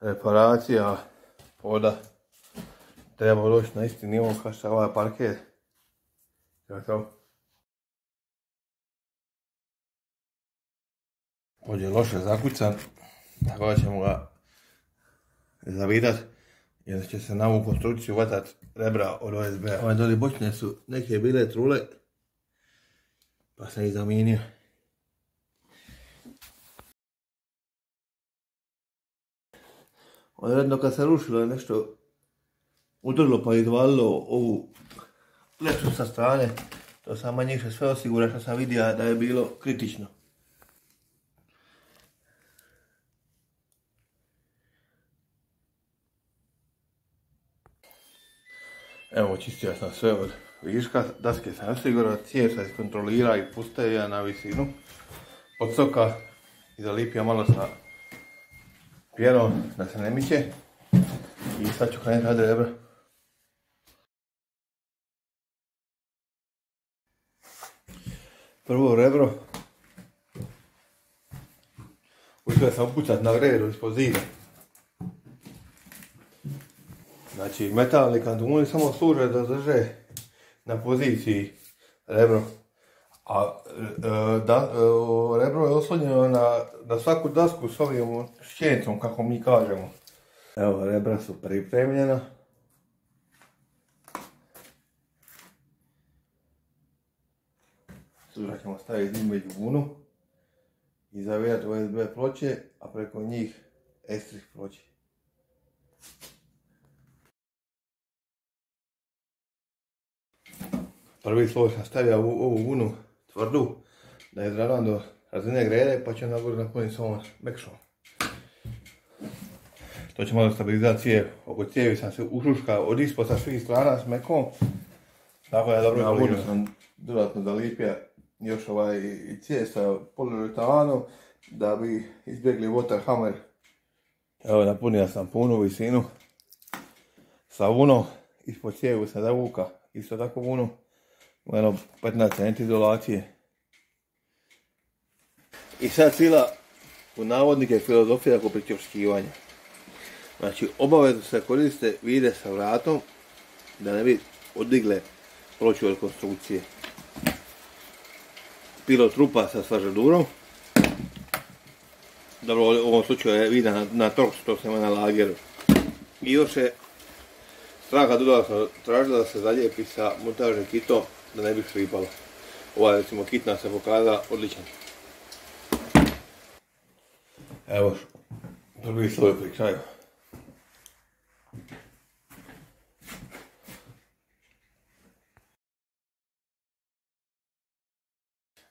reparacija poda. Treba doći na isti nivo kao što je ovaj parket. Pod je loše zakucan, tako da ćemo ga zavidat, jer će se na ovu konstrukciju vatat rebra od OSB-a. Ove doli bočne su neke bile trule, pa sam ih zamijenio. Odredno kad se rušilo je nešto udrlo pa izvalilo ovu pleću sa strane, to sam manje sve osigura što sam vidio da je bilo kritično. Evo, očistio sam sve od viška, daske sam osigurao, cijev sam iskontrolira i puste ja na visinu od soka i zalipio malo sa pjenom da se ne miče i sad ću krenuti radi rebra. Prvo rebro uspio sam upucat na gredu ispod zida. Znači, metalni kantuni samo služe da drže na poziciji rebro. A rebro je oslonjeno na svaku dasku s ovim šćencom, kako mi kažemo. Evo, rebra su pripremljena. Sutra ćemo staviti između vunu i zavijati OSB ploče, a preko njih estrih ploče. Prvi sloj sam stavio ovu vunu tvrdu, da je zradan do razine grede, pa ću nagore napuniti s ovom mekšom. To će malo stabilizati cijev. Oko cijevi sam se ušuškao od ispod sa svih strana s mekom. Tako je dobro. Na vodu sam dodatno zalipio još cijev sa poliuretanom da bi izbjegli water hammer. Evo, napunio sam punu visinu sa vunom, ispod cijevu sam zavuka isto tako vunu. Jedno 15 cm izolacije. I sad sila u navodnike filozofija oko pričvršćivanja. Znači, obavezno se koriste vide sa vratom da ne bi odigle ploču od konstrukcije. Pilot rupa sa svažadurom. Dobro, u ovom slučaju je vida na torksu, to se ima na lageru. I još je Stranka dodatno tražila da se zalijepi sa montažnim kitom da ne bi šripalo. Ovaj recimo kit nam se pokazala odličan. Evo, prvi sloj pri kraju.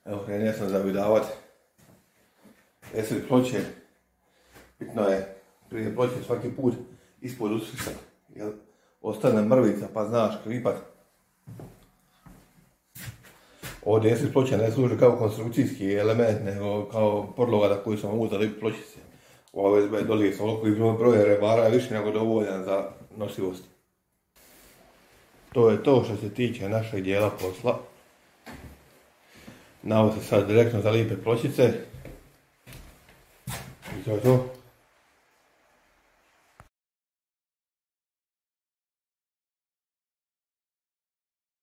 Evo, krenio sam zavidavati esri ploče. Bitno je prije ploče svaki put ispod usisati, jer ostane mrvica pa znaš kripat. Ovdje esri ploče ne služi kao konstrukcijski element, nego kao podloga na koju sam mogu zalipiti pločice. U OSB dolije sam ovoliko broj rebara je više nego dovoljan za nosivost. To je to što se tiče našeg dijela posla. Na ovo se sad direktno zalipe pločice. I to je to.